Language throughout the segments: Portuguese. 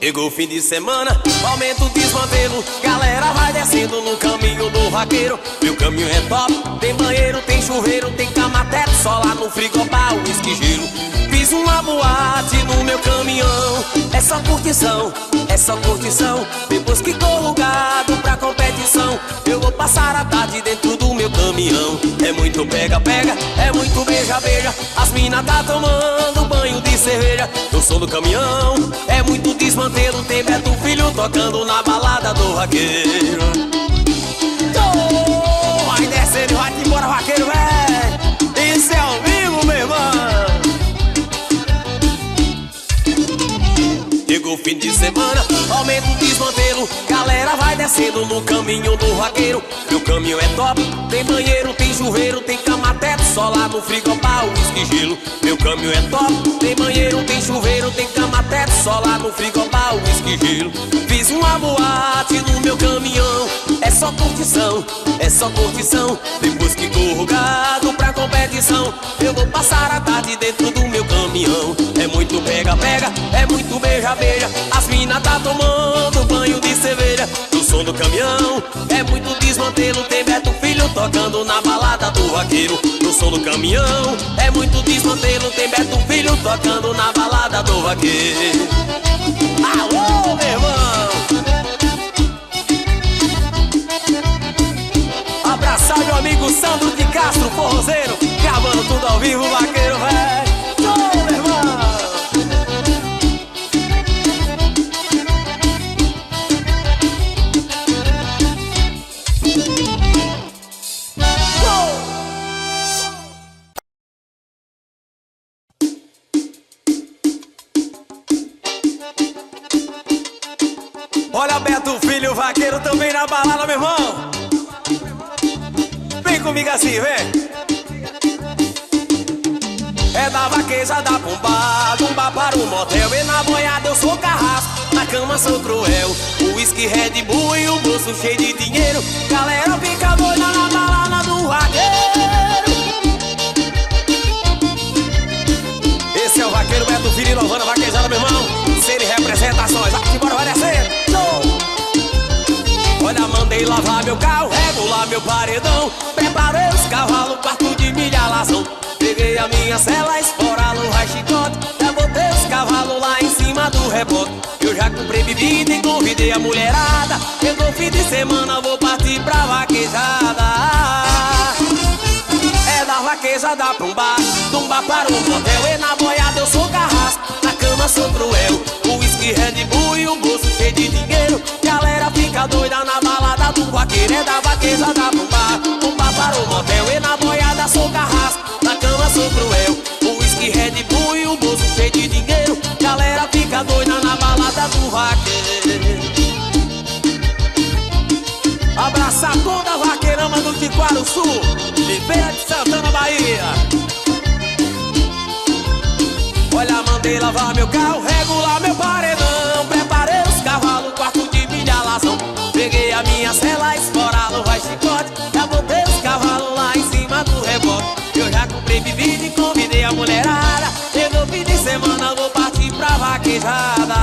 Chegou o fim de semana, aumenta o desmantelo. Galera vai descendo no caminho do vaqueiro. Meu caminho é top, tem banheiro, tem chuveiro, tem cama, teto, solar no frigobar, uísque, gelo. Fiz uma boate no meu caminhão. É só curtição, é só curtição. Depois que corro gado pra competição, eu vou passar a tarde dentro do meu caminhão. É muito pega-pega, é muito beija-beija. As mina tá tomando banho de cerveja. Eu sou do caminhão, é muito desmantelo. Tem Beto Filho tocando na balada do vaqueiro. Oh, vai descendo, vai embora, vaqueiro, véi. Isso é ao vivo, meu irmão. Chegou o fim de semana, aumenta o desmantelo. Galera vai descendo no caminho do vaqueiro. Meu caminho é top, tem banheiro, tem chuveiro, tem cama, teto, solar no frigobar, uísque, gelo. Meu caminho é top, tem banheiro, tem chuveiro, tem cama, teto, solar no frigobar, uísque, gelo. Fiz uma boate no meu caminhão. É só curtição, é só curtição. Depois que corro gado pra competição, eu vou passar a tarde dentro do meu caminhão. É muito pega-pega, é muito beija-beija. As mina tá tomando banho de cerveja. O som do caminhão é muito desmantelo. Tem Beto Filho tocando na balada do vaqueiro. No som do caminhão é muito desmantelo. Tem Beto Filho tocando na balada do vaqueiro. Alô, meu irmão! Abraçar meu amigo Sandro de Castro, forrozeiro, gravando tudo ao vivo, vaqueiro, velho. Ô, meu irmão! Olha Beto Filho, vaqueiro também na balada, meu irmão. Vem comigo assim, vem. É da vaqueja da Pumba, Dumba para o motel. E na boiada eu sou carrasco, na cama sou cruel. O whisky, Red Bull e o bolso cheio de dinheiro. Galera fica doida na balada do vaqueiro. Esse é o vaqueiro Beto Filho inovando a vaquejada, meu irmão. Sem representações, vai embora, vai descer. Olha, mandei lavar meu carro, regular meu paredão. Preparei os cavalos, quarto de milhalação. Peguei a minha cela, esporalo, vai chicote. Já botei os cavalos lá em cima do rebote. Eu já comprei bebida e convidei a mulherada. Chegou fim de semana, vou partir pra vaquejada. É da vaqueja da Pumba, Dumba para o motel. E na boiada eu sou carrasco, na cama sou cruel. O whisky, Red Bull e o bolso cheio de dinheiro. Galera fica doida na balada do vaqueiro. É da vaqueja da Pumba, Dumba para o motel. E na boiada sou carrasco, na cama sou cruel. O whisky, Red Bull e o bolso cheio de dinheiro. Galera fica doida na balada do vaqueiro. Abraçar toda a vaqueirama do Tiquaro Sul e Feira de Santana, Bahia. Olha, mandei lavar meu carro, regular meu paredão. Preparei os cavalos, quarto de milhalação. Peguei a minha cela, esporalo, vai chicote. Já botei os cavalos lá em cima do rebote. Eu já comprei bebida e convidei a mulherada. Chegou fim de semana, vou partir pra vaquejada.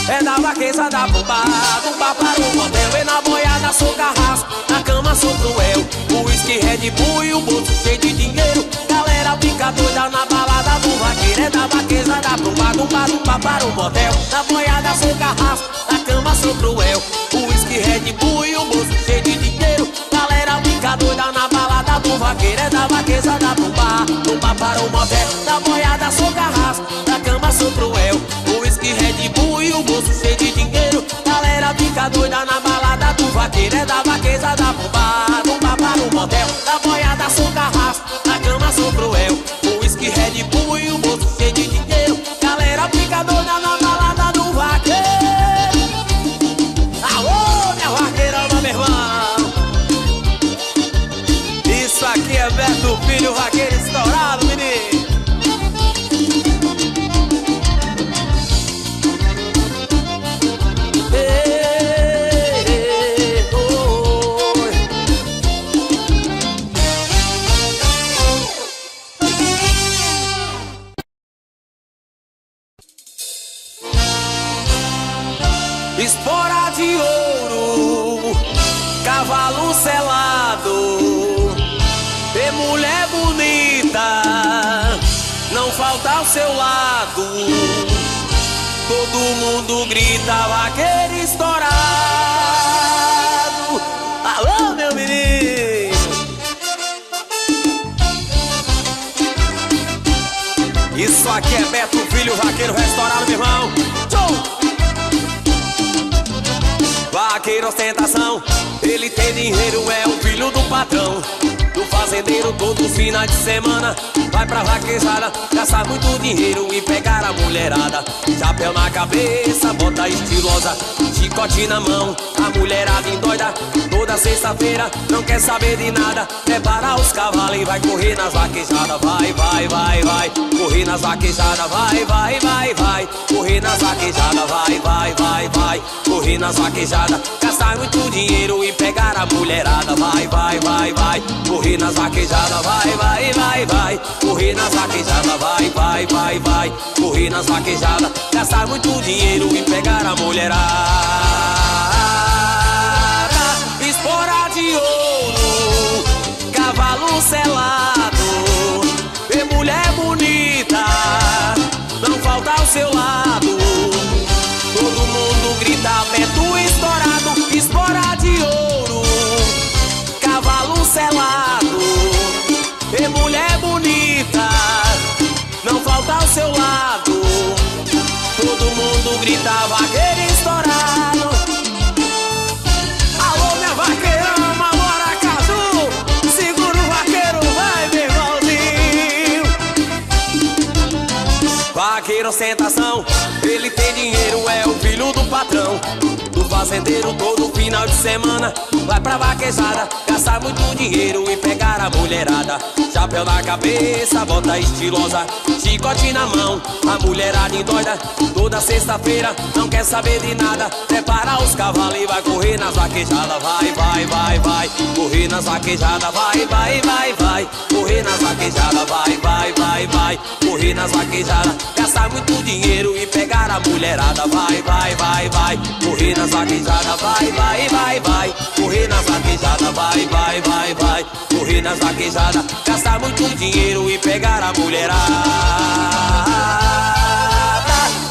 É da vaqueja da Pumba, Dumba para o motel. E na boiada sou carrasco, na cama sou cruel. O whisky, Red Bull e o bolso cheio de dinheiro. Galera fica doida na balada do vaqueiro. É da vaqueja da Pumba, Dumba para o motel. Na boiada sou carrasco, na cama sou cruel. O whisky, Red Bull e o bolso cheio de dinheiro. Galera fica doida na balada do vaqueiro. É da vaqueja da Pumba, Dumba para o motel. Na boiada sou carrasco, na cama sou cruel. O whisky, Red Bull e o bolso cheio de dinheiro. Galera fica doida na balada do vaqueiro. É da vaqueja da Pumba, Dumba para o motel. Na boiada sou carrasco, na cama sou cruel. O whisky, Red Bull e o bolso cheio de dinheiro. Galera fica doida na balada do vaqueiro. Alô, minha vaqueirama, meu irmão. Isso aqui é Beto Filho, vaqueiro estourado, menino. seu lado. Todo mundo grita vaqueiro estourado. Alô, meu menino. Isso aqui é Beto Filho, vaqueiro restaurado, meu irmão. Tchau. Vaqueiro ostentação, ele tem dinheiro, é o filho do patrão. Do fazendeiro todo final de semana vai pra vaquejada, gastar muito dinheiro e pegar a mulherada. Chapéu na cabeça, bota estilosa, chicote na mão, a mulherada endoida. Toda sexta-feira não quer saber de nada, prepara os cavalos e vai correr nas vaquejadas. Vai, vai, vai, vai, correr nas vaquejadas. Vai, vai, vai, vai, correr nas vaquejadas. Vai, vai, vai, vai, correr nas vaquejadas. Gastar muito dinheiro e pegar a mulherada. Vai, vai, vai, vai, correr nas vaquejadas. Vai, vai, vai, vai, correr nas vaquejadas. Vai, vai, vai, vai, correr nas vaquejadas. Gastar muito dinheiro e pegar a mulherada. Espora de ouro, cavalo selado, vê mulher bonita, não falta ao seu lado. Todo mundo grita Beto estourado. Espora de ouro, cavalo selado, vê mulher bonita, não falta ao seu lado. Todo mundo grita vaqueiro estourado. Alô, minha vaqueirama, bora Caju, segura o vaqueiro, vai, meu irmãozinho. Vaqueiro ostentação, ele tem dinheiro, é o filho do patrão. Do fazendeiro todo final de semana vai pra vaquejada, gastar muito dinheiro e pegar a mulherada. Chapéu na cabeça, bota estilosa, chicote na mão, a mulherada endoida. Toda sexta-feira não quer saber de nada, prepara os cavalos e vai correr nas vaquejadas. Vai, vai, vai, vai, correr nas vaquejadas. Vai, vai, vai, vai, correr nas vaquejadas. Vai, vai, vai, vai, correr nas vaquejadas. Gastar muito dinheiro e pegar a mulherada. Vai, vai, vai, vai, correr nas vaquejadas. Vai, vai, vai, vai, correr nas vaquejadas. Vai, vai, vai, vai, correr nas vaquejadas. Gastar muito dinheiro e pegar a mulherada.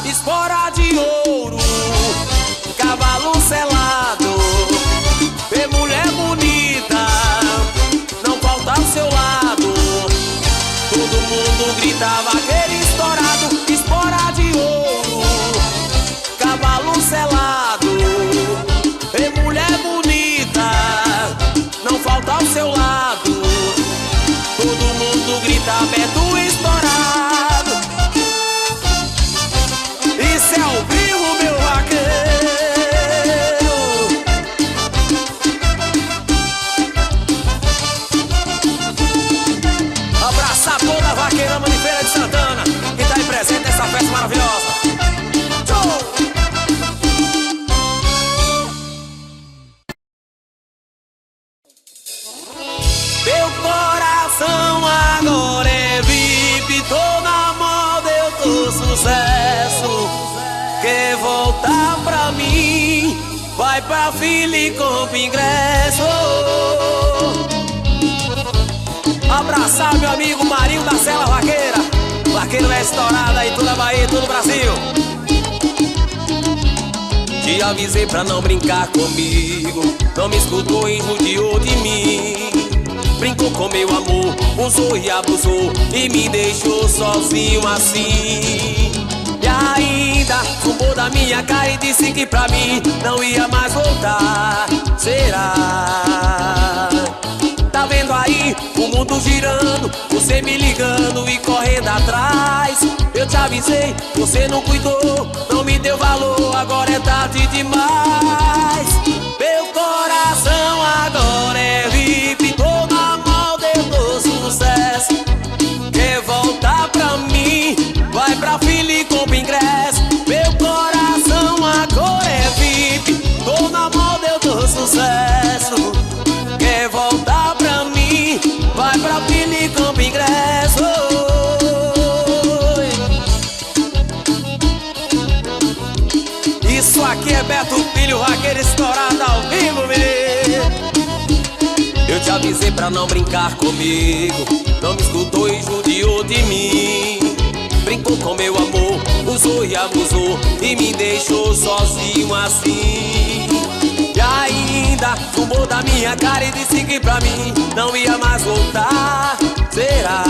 Espora de ouro, cavalo selado, vê mulher bonita, não falta ao seu lado. Todo mundo grita vaqueiro estourado. Espora de ouro, cavalo selado, vê mulher bonita, não falta ao seu lado. Todo mundo grita Beto estourado. Isso é ao vivo, meu vaqueiro. Abraçar toda a vaqueirama de Feira de Santana que tá aí presente nessa festa maravilhosa. Tchau! Meu coração agora é VIP, tô na moda, eu tô sucesso. Quer voltar pra mim? Vai pra fila e compra ingresso. Abraçar meu amigo Marinho da Sela Vaqueira. Vaqueiro é estourado aí, toda a Bahia, todo o Brasil. Te avisei pra não brincar comigo, não me escutou e judiou de mim. Brincou com meu amor, usou e abusou e me deixou sozinho assim. E ainda zombou da minha cara e disse que pra mim não ia mais voltar. Será? Tá vendo aí o mundo girando, você me ligando e correndo atrás. Eu te avisei, você não cuidou, não me deu valor, agora é tarde demais. Meu coração agora é VIP, tô na moda, eu dou sucesso. Quer voltar pra mim? Vai pra fila e compra ingresso. Meu coração agora é VIP, tô na moda, eu dou sucesso. Quer voltar pra mim? Vai pra fila e compra ingresso. Isso aqui é Beto Filho, vaqueiro estourado ao vivo, menino. Eu te avisei pra não brincar comigo, não me escutou e judiou de mim. brincou com meu amor, usou e abusou e me deixou sozinho assim. E ainda fumou da minha cara e disse que pra mim não ia mais voltar. Será?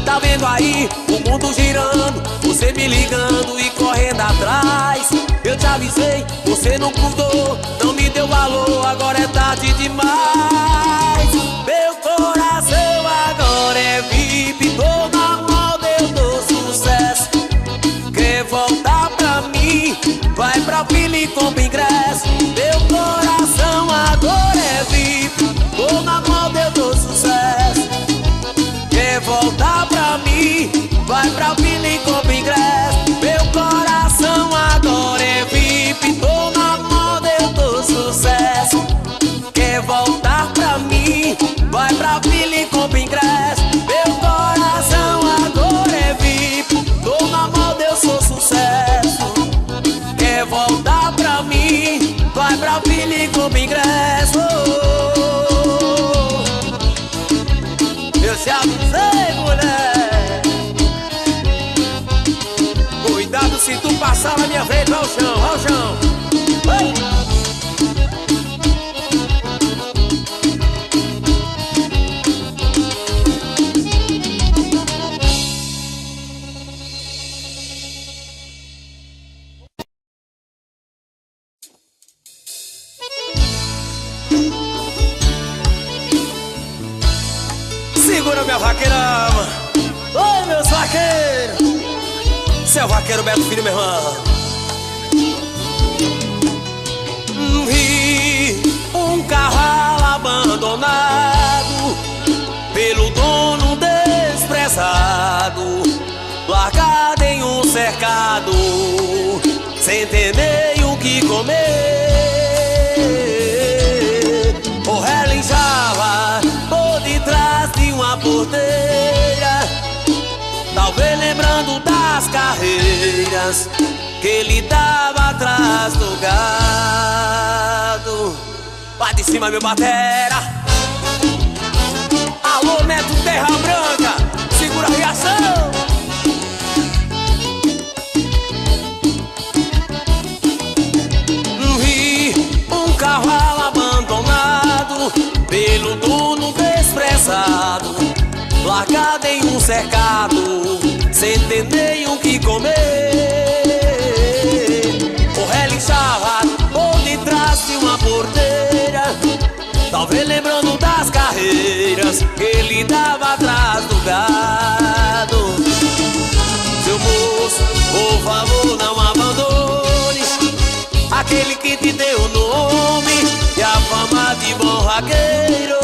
Tá vendo aí o mundo girando, você me ligando e correndo atrás. Eu te avisei, você não cuidou, não me deu valor, agora é tarde demais. Meu coração agora é VIP, tô na moda, eu dou sucesso. Quer voltar pra mim, vai pra fila e compra ingresso. Meu coração agora é VIP, tô na moda, eu dou sucesso. Quer voltar pra mim, vai pra fila e compra ingresso. Meu coração agora é VIP, tô na moda, eu dou sucesso. Quer voltar pra mim, vai pra fila e compra ingresso. Meu coração agora é VIP, tô na moda, eu sou sucesso. Quer voltar pra mim, vai pra fila e compra ingresso. Eu te avisei, mulher. Cuidado se tu passar na minha frente, vai ao chão, vai ao chão. Vai. Segura minha vaqueira, oi meus vaqueiros. Seu vaqueiro Beto Filho, meu irmão. Vi um cavalo abandonado pelo dono desprezado, largado em um cercado, sem ter nem o que comer. O relinchava por detrás de uma porteira, talvez lembrando das carreiras que ele dava atrás do gado. Vai de cima, meu batera. Alô, Neto Terra Branca, segura a reação. Vi um cavalo abandonado pelo dono desprezado, largado em um cercado, sem ter nem o que comer. O relinchava por detrás de uma porteira, talvez lembrando das carreiras que ele dava atrás do gado. Seu moço, por favor, não abandone aquele que te deu o nome e a fama de bom vaqueiro.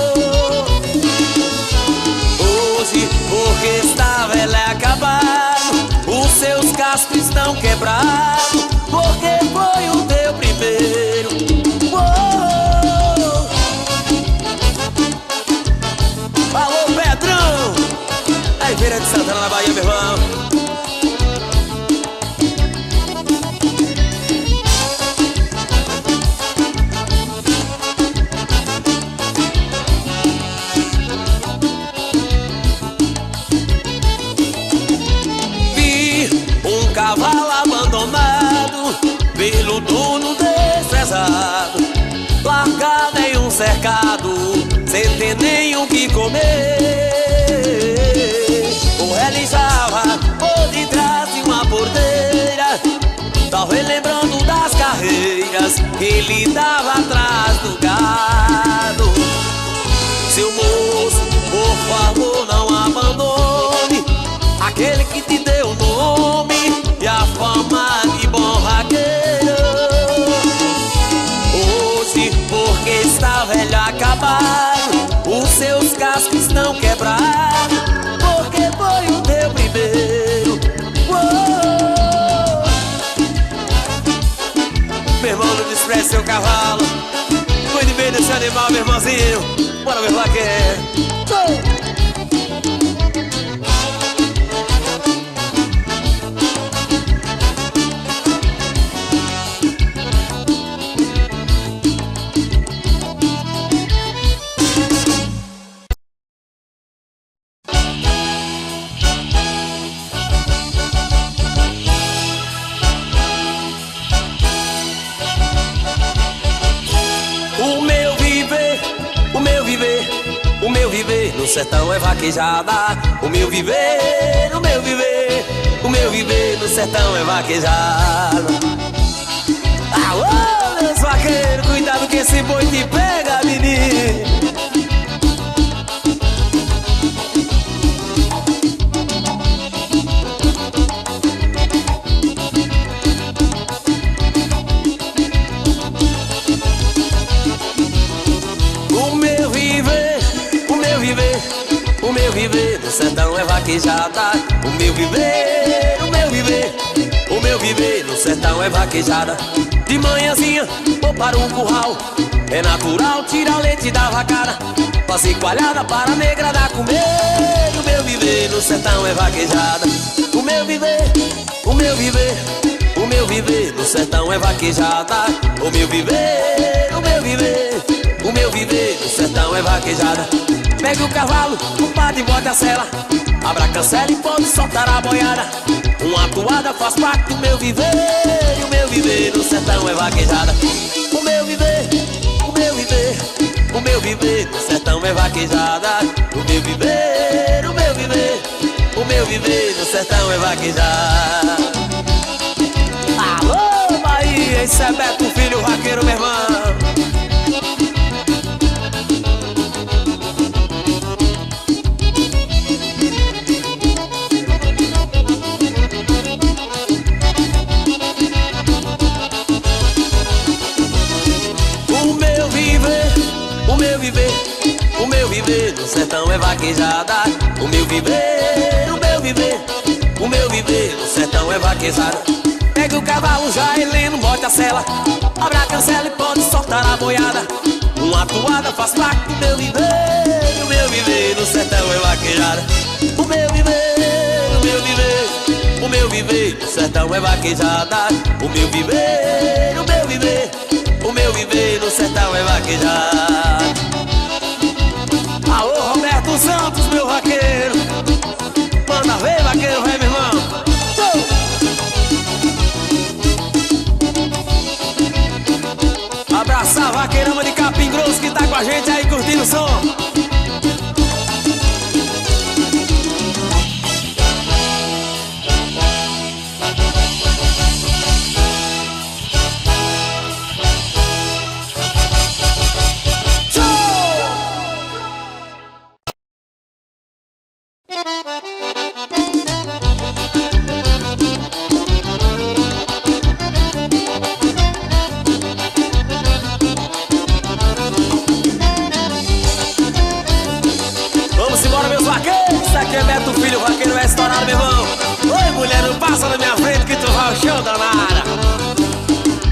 Hoje, porque está velho e acabado, os seus cascos estão quebrados, porque foi o teu primeiro. Uou! Alô, Pedrão! Aí, Feira de Santana, na Bahia, meu irmão. Cavalo abandonado pelo dono desprezado, largado em um cercado, sem ter nem o que comer. O relinchava por detrás de uma porteira, talvez lembrando das carreiras que ele dava atrás do gado. Seu moço, por favor, não abandone aquele que te deu o nome e a fama de bom vaqueiro. Hoje, porque está velho acabado, os seus cascos estão quebrados, porque foi o teu primeiro. Uou! Meu irmão, não despreze seu cavalo, cuide bem desse animal, meu irmãozinho. Bora, meu vaqueiro. no sertão é vaquejada. O meu viver, o meu viver, o meu viver no sertão é vaquejada. Alô, meus vaqueiros, cuidado que esse boi te pega, menino. O meu viver no sertão é vaquejada. O meu viver, o meu viver, o meu viver no sertão é vaquejada. De manhãzinha vou para um curral, é natural tirar o leite da vacada, fazer coalhada para a negra dar comer. O meu viver no sertão é vaquejada. O meu viver, o meu viver, o meu viver no sertão é vaquejada. O meu viver, o meu viver, o meu viver no sertão é vaquejada. Pega o cavalo, compadre, bota a sela, abra a cancela e pode soltar a boiada. Uma toada faz parte do meu viver. E o meu viver no sertão é vaquejada. O meu viver, o meu viver, o meu viver no sertão é vaquejada. O meu viver, o meu viver, o meu viver no sertão é vaquejada. Alô, Bahia, esse é Beto Filho, vaqueiro, meu irmão. O meu viver no sertão é vaquejada. O meu viver, o meu viver, o meu viver no sertão é vaquejada. Pega o cavalo já heleno, bota a sela, abre a cancela e pode soltar a boiada. Uma toada faz parte do meu viver. O meu viver no sertão é vaquejada. O meu viver, o meu viver, o meu viver no sertão é vaquejada. O meu viver, o meu viver, o meu viver no sertão é vaquejada. Alô, Roberto Santos, meu vaqueiro, manda ver, vaqueiro, vai, meu irmão. Abraçar a vaqueirama de Capim Grosso que tá com a gente aí curtindo o som.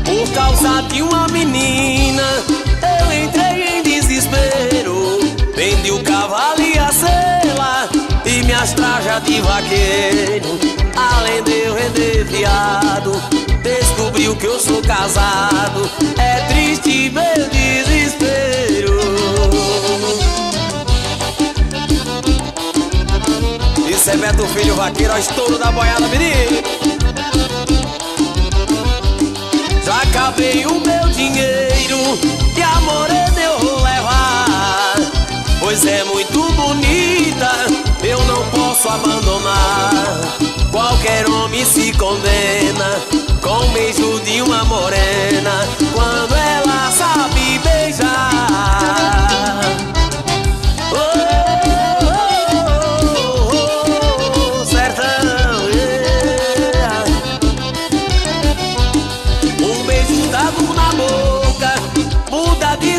Por causa de uma menina eu entrei em desespero, vendi o cavalo e a sela e minhas trajas de vaqueiro. Além de eu vender fiado, descobriu que eu sou casado. É triste meu desespero. Isso é Beto Filho, vaqueiro, ao estouro da boiada, menino. Já acabei o meu dinheiro e a morena eu vou levar, pois é muito bonita, eu não posso abandonar. Qualquer homem se condena com o beijo de uma morena, quando ela sabe beijar.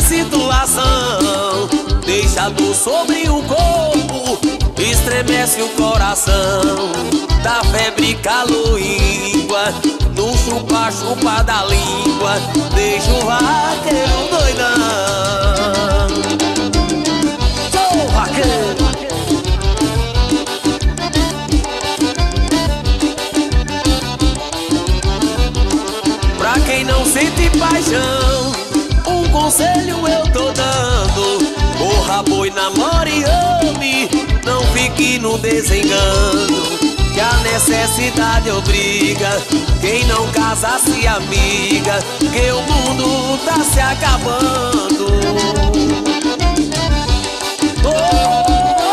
Situação deixa dor sobre o corpo, estremece o coração, da febre caloíngua, no chupa-chupa da língua, deixa o vaqueiro doidão. Sou vaqueiro. Pra quem não sente paixão, um conselho eu tô dando: corra, boi, namore e ame, não fique no desengano, que a necessidade obriga quem não casa se amiga, que o mundo tá se acabando. Oh,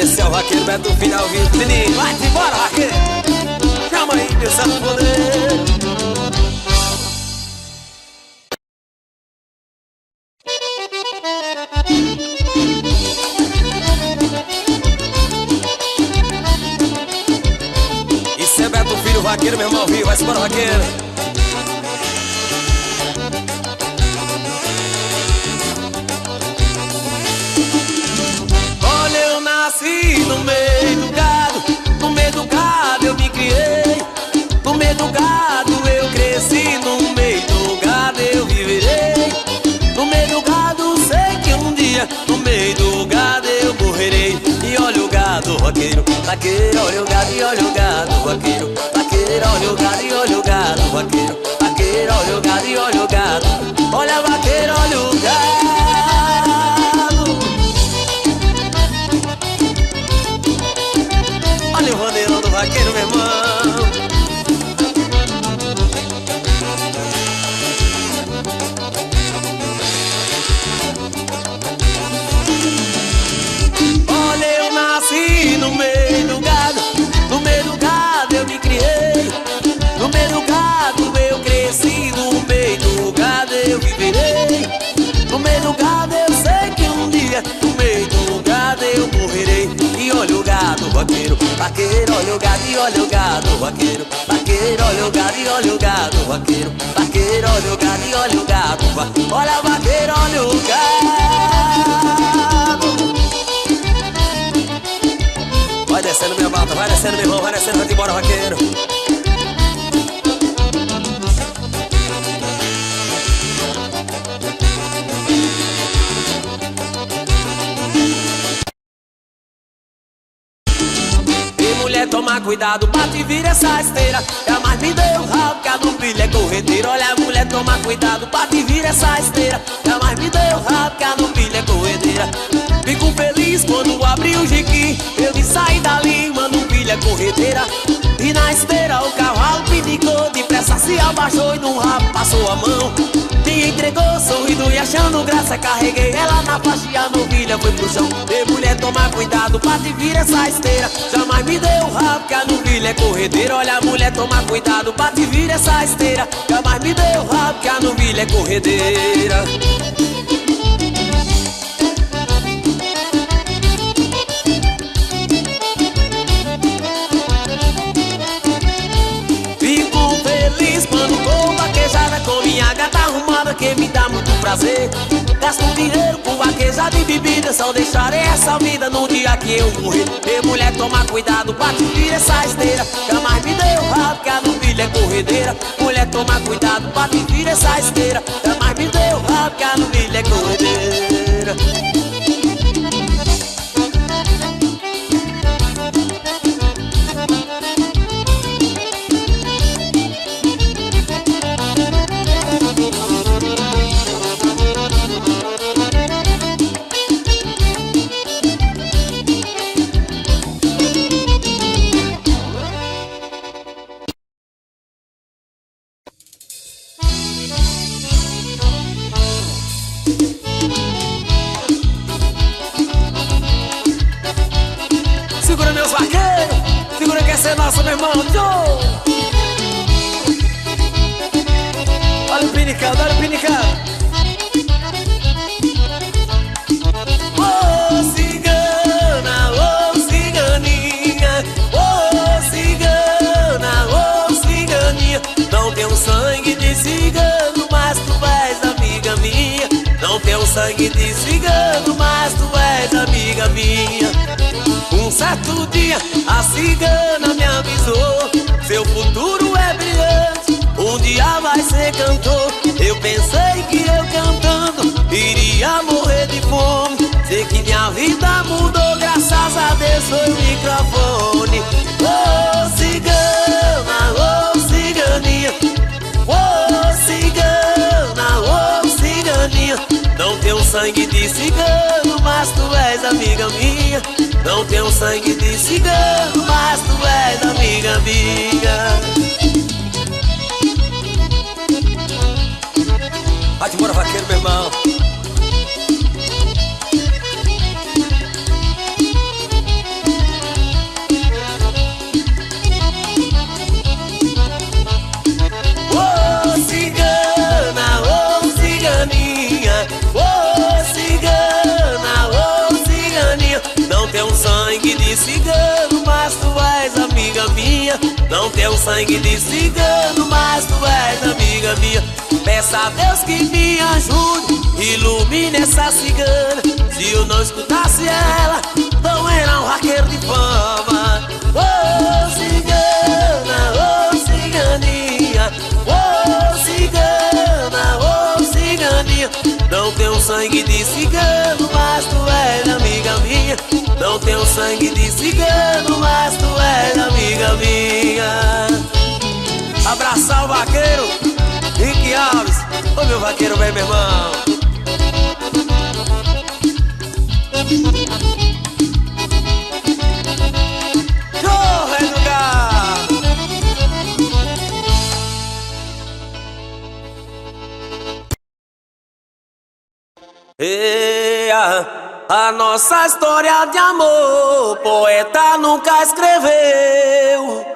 Esse é o vaqueiro Beto Filho ao vivo. Menino, vai-te embora, vaqueiro. Chama aí, meu santo poder. Isso é Beto Filho, vaqueiro, meu irmão, vivo. Vai-se embora, vaqueiro. Olha, eu nasci no meio do gado. No meio do gado eu me criei. No meio do gado eu cresci. No meio do gado eu viverei. No meio do gado sei que um dia no meio do gado eu morrerei. E olha o gado, vaqueiro, vaqueiro, olha o gado e olha o gado, vaqueiro, vaqueiro, olha o gado e olha o gado, vaqueiro, vaqueiro, olha o gado e olha o gado. Olha, vaqueiro, olha o gado. Olha o bandeirão do vaqueiro, meu irmão. Olha, eu nasci no meio do gado. No meio do gado eu me criei. No meio do gado eu cresci. No meio do gado eu viverei. No meio do gado eu sei que um dia no meio do gado eu morrerei. E olha o gado, vaqueiro, vaqueiro, olha o gado e olha o gado, vaqueiro, vaqueiro, olha o gado e olha o gado, vaqueiro, vaqueiro, olha o gado e olha o gado, olha, vaqueiro, olha o gado. Vai descendo, minha bata, vai descendo, meu irmão, vai descendo, vai embora, vaqueiro. Toma cuidado, bate e vira essa esteira. Jamais me deu rabo, que a novilha é corredeira. Olha, mulher, toma cuidado, bate e vira essa esteira. Jamais me deu rabo, que a novilha é corredeira. Fico feliz quando abri o jiqui. Eu vi sair dali, uma novilha corredeira. E na esteira o cavalo pinicou. Depressa se abaixou e no rabo passou a mão. Me entregou, sorrindo e achando graça. Carreguei ela na faixa e a novilha foi pro chão. Ei, mulher, toma cuidado, bate e vira essa esteira. Jamais me deu rabo, que a novilha é corredeira. Olha, mulher, toma cuidado, bate e vira essa esteira. Jamais me deu rabo, que a novilha é corredeira. Fico feliz quando vou vaquejada com minha gata arrumada, que me dá muito prazer. Gasto dinheiro com vaquejada e bebida, só deixarei essa vida no dia que eu morrer. Ei, mulher, toma cuidado, bate e vira essa esteira. Jamais me deu rabo, que a novilha é corredeira. Mulher, toma cuidado, bate e vira essa esteira. Jamais me deu rabo, que a novilha é corredeira. Segura, meus vaqueiros, segura que essa é nossa, meu irmão. Olha o pinicado, olha o pinicado. Ô cigana, ô ciganinha, ô cigana, ô ciganinha. Não tenho sangue de cigano, mas tu és amiga minha. Não tenho sangue de cigano, mas tu és amiga minha. Um certo dia a cigana me avisou: seu futuro é brilhante, um dia vai ser cantor. Eu pensei que eu cantando iria morrer de fome. Sei que minha vida mudou, graças a Deus foi o microfone. Ô cigana, ô ciganinha, ô cigana, ô ciganinha. Não tenho sangue de cigano, mas tu és amiga minha. Não tenho sangue de cigano, mas tu és amiga minha. Vai-te embora, vaqueiro, meu irmão. sangue de cigano, mas tu és amiga minha. Peça a Deus que me ajude, ilumine essa cigana. Se eu não escutasse ela, não era um vaqueiro de fama. Oh cigana, oh ciganinha, oh cigana, oh ciganinha. Não tenho sangue de cigano, mas tu és amiga minha. Não tenho sangue de cigano, mas tu és amiga minha. Abraçar o vaqueiro Rick Alves. Ô meu vaqueiro bem, meu irmão. A nossa história de amor, poeta nunca escreveu.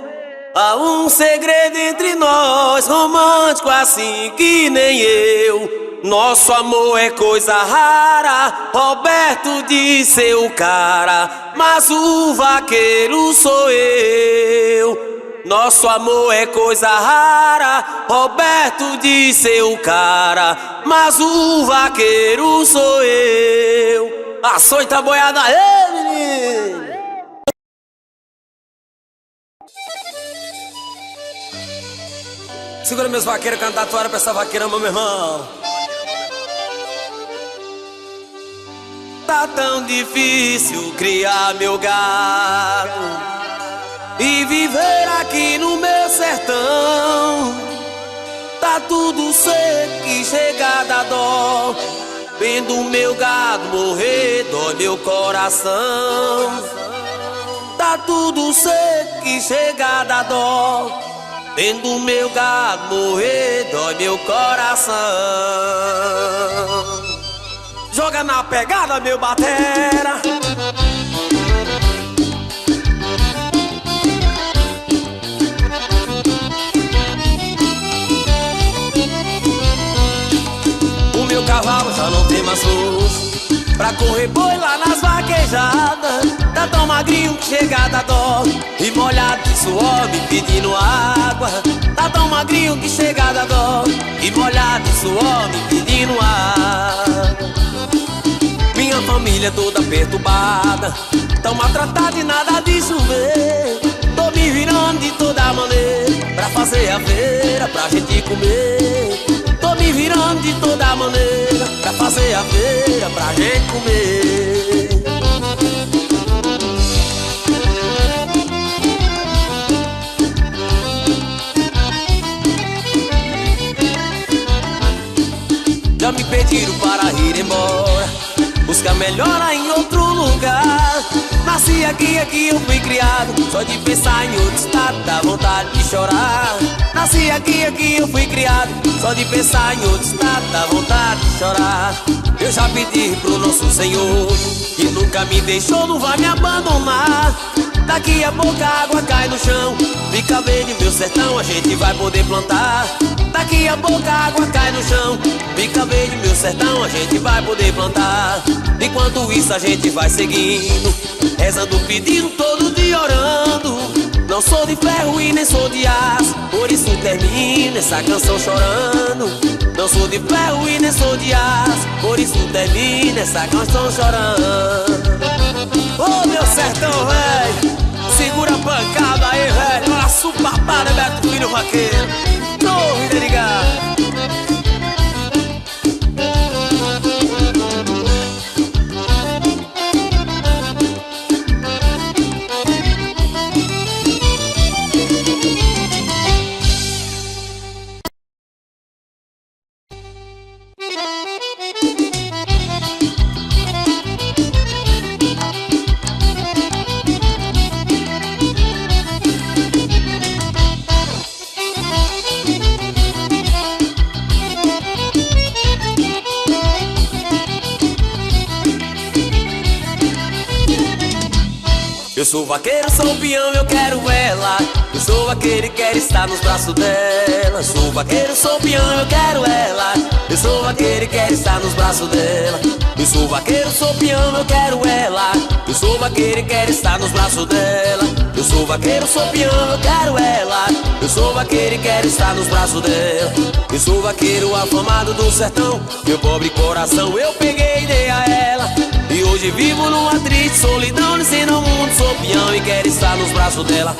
Há um segredo entre nós, romântico assim que nem eu. Nosso amor é coisa rara, Roberto diz seu cara, mas o vaqueiro sou eu. Nosso amor é coisa rara, Roberto diz seu cara, mas o vaqueiro sou eu. Açoita boiada, ei menino! Segura meus vaqueiros, cantar toalha pra essa vaqueira, meu irmão. Tá tão difícil criar meu gado e viver aqui no meu sertão. Tá tudo seco e chega a dar dó. Vendo meu gado morrer, dói meu coração. Tá tudo seco e chega a dar dó. Vendo meu gado morrer, dói meu coração. Joga na pegada, meu batera. O meu cavalo já não tem mais força pra correr boi lá nas vaquejadas. Tá tão magrinho que chega a dar dó e molhado de suor me pedindo água. Tá tão magrinho que chega a dar dó e molhado de suor me pedindo água. Minha família toda perturbada, tão maltratada e nada de chover. Tô me virando de toda maneira pra fazer a feira pra gente comer. Tô me virando de toda maneira pra fazer a feira pra gente comer. Já me pediram para ir embora, buscar melhora em outro lugar. Nasci aqui eu fui criado. Só de pensar em outro estado dá vontade de chorar. Nasci aqui eu fui criado. Só de pensar em outro estado dá vontade de chorar. Eu já pedi pro nosso Senhor, que nunca me deixou, não vai me abandonar. Daqui a pouco a água cai no chão, fica verde meu sertão, a gente vai poder plantar. Daqui a pouco a água cai no chão, fica verde meu sertão, a gente vai poder plantar. Enquanto isso a gente vai seguindo, rezando, pedindo, todo dia orando. Não sou de ferro e nem sou de aço, por isso termina essa canção chorando. Não sou de ferro e nem sou de aço, por isso termina essa canção chorando. Ô meu sertão, velho, segura a pancada aí, velho. Olha a supapada, Beto Filho Vaqueiro. Tô, tá ligado? Eu sou vaqueiro, sou peão, eu quero ela. Eu sou vaqueiro e quero estar nos braços dela. Sou vaqueiro, sou peão, eu quero ela. Eu sou vaqueiro e quero estar nos braços dela. Eu sou vaqueiro, sou peão, eu quero ela. Eu sou vaqueiro e quero estar nos braços dela. Eu sou vaqueiro, sou peão, eu quero ela. Eu sou vaqueiro e quero estar nos braços dela. Eu sou vaqueiro afamado do sertão, meu pobre coração eu peguei e dei a ela. E hoje vivo numa triste solidão, ensino ao mundo, sou peão e quero estar nos braços dela.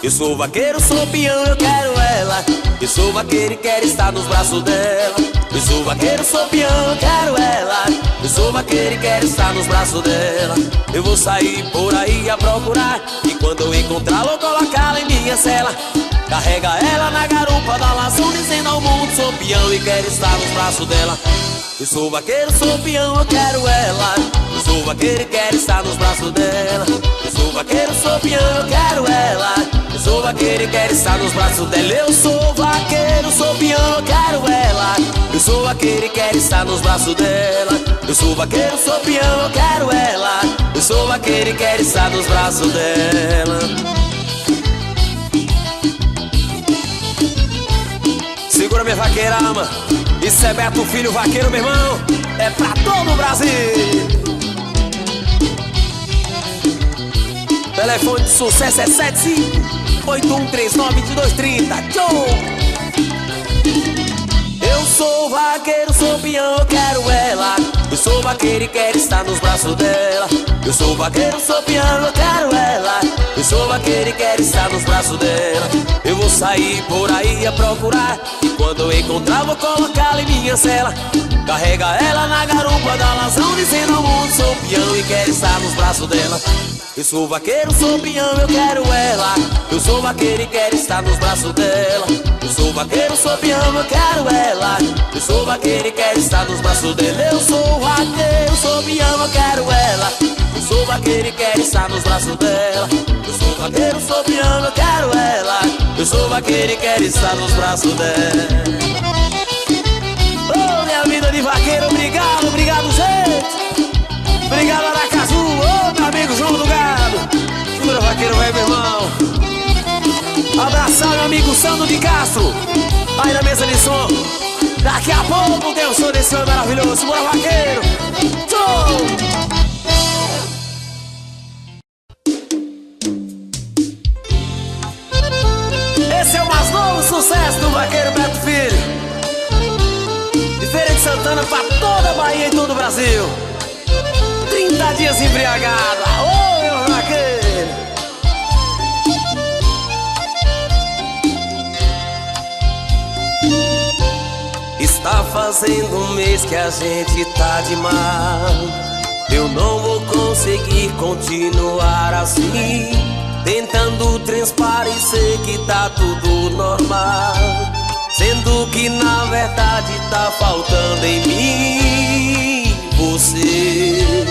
Eu sou vaqueiro, sou peão, eu quero ela. Eu sou vaqueiro e quero estar nos braços dela. Eu sou vaqueiro, sou peão, eu quero ela. Eu sou vaqueiro e quero estar nos braços dela. Eu vou sair por aí a procurar, e quando eu encontrá-la eu colocá-la em minha cela. Carrega ela na garupa da lação, dizendo ao mundo, sou peão e quero estar nos braços dela. Eu sou vaqueiro, sou peão, eu quero ela. Eu sou vaqueiro e quero estar nos braços dela. Eu sou vaqueiro, sou peão, eu quero ela. Eu sou vaqueiro e quero estar nos braços dela. Eu sou vaqueiro, sou peão, eu quero ela. Eu sou vaqueiro e quero estar nos braços dela. Eu sou vaqueiro, sou peão, eu quero ela. Eu sou vaqueiro e quero estar nos braços dela. Segura minha vaqueira, ama. Isso é Beto Filho, vaqueiro, meu irmão. É pra todo o Brasil. Telefone de sucesso é 75-8139-2230. Tchau! Eu sou vaqueiro, sou peão, eu quero ela. Eu sou vaqueiro e quero estar nos braços dela. Eu sou vaqueiro, sou peão, eu quero ela. Eu sou vaqueiro e quero estar nos braços dela. Eu vou sair por aí a procurar, e quando eu encontrar vou colocá-la em minha cela. Carrega ela na garupa da lação, dizendo ao mundo, sou peão e quero estar nos braços dela. Eu sou vaqueiro, sou peão, eu quero ela. Eu sou vaqueiro e quero estar nos braços dela. Eu sou vaqueiro, sou peão, eu quero ela. Eu sou vaqueiro e quero estar nos braços dela. Eu sou vaqueiro, sou peão, eu quero ela. Eu sou vaqueiro e quero estar nos braços dela. Eu sou vaqueiro, sou peão, eu quero ela. Eu sou vaqueiro e quero estar nos braços dela. Oh, minha vida de vaqueiro, obrigado, obrigado, gente. Obrigado, Aracaju, ô, meu amigo João do Gado. Segura, vaqueiro, vai, meu irmão. Abraçar meu amigo Sandro de Castro, aí na mesa de som. Daqui a pouco tem um show desse homem maravilhoso. Segura, vaqueiro. Show! Esse é o mais novo sucesso do vaqueiro Beto Filho. De Feira de Santana pra toda a Bahia e todo o Brasil. 30 dias embriagado. Aô, meu vaqueiro. Está fazendo um mês que a gente tá de mal. Eu não vou conseguir continuar assim, tentando transparecer que tá tudo normal, sendo que na verdade tá faltando em mim você.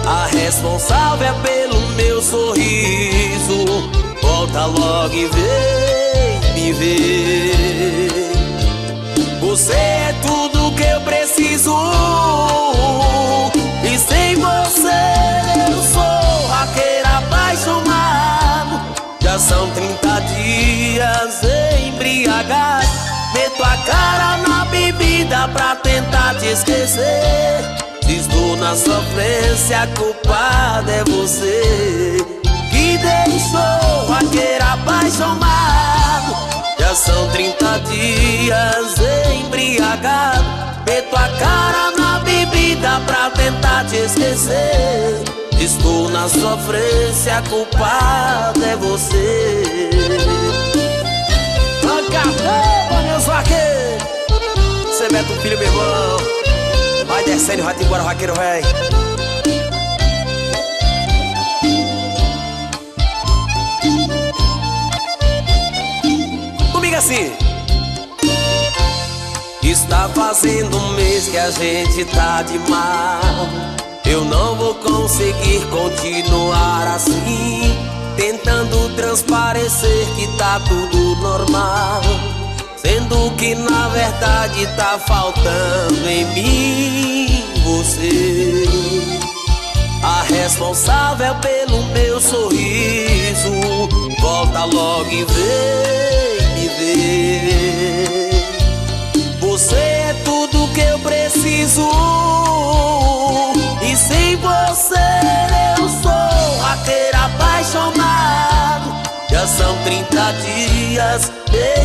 A responsável é pelo meu sorriso. Volta logo e vem me ver. Você é tudo que eu preciso, e sem você eu sou vaqueiro apaixonado. Já são 30 dias embriagado, meto a cara na bebida pra tentar te esquecer. Se estou na sofrência, a culpada é você, que deixou vaqueiro apaixonado. Já são 30 dias embriagado, meto a cara na bebida pra tentar te esquecer. Estou na sofrência, a culpada é você. Acabou, meus vaqueiros. Você mete um filho, meu irmão. Vai descendo, vai embora, vaqueiro, véi. Comigo assim. Está fazendo um mês que a gente tá de mal. Eu não vou conseguir continuar assim, tentando transparecer que tá tudo normal, sendo que na verdade tá faltando em mim você. A responsável pelo meu sorriso. Volta logo e vem me ver. Você é tudo que eu preciso, e sem você eu sou apaixonado. Já são 30 dias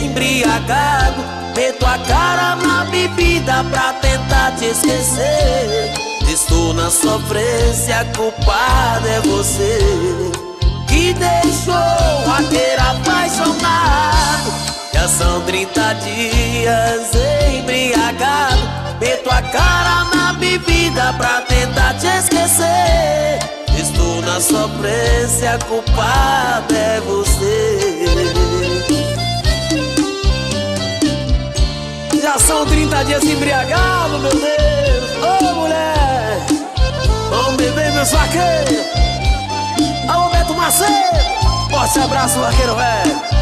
embriagado. Meto a cara na bebida pra tentar te esquecer. Estou na sofrência, culpado é você, que deixou aquele apaixonado. Já são 30 dias embriagado. Meto a cara na bebida pra tentar te esquecer. Estou na sofrência, culpado é você. Já são 30 dias embriagado, meu Deus. Ô mulher, vamos beber, meus vaqueiros. Alô, Beto Macedo, forte abraço, vaqueiro velho.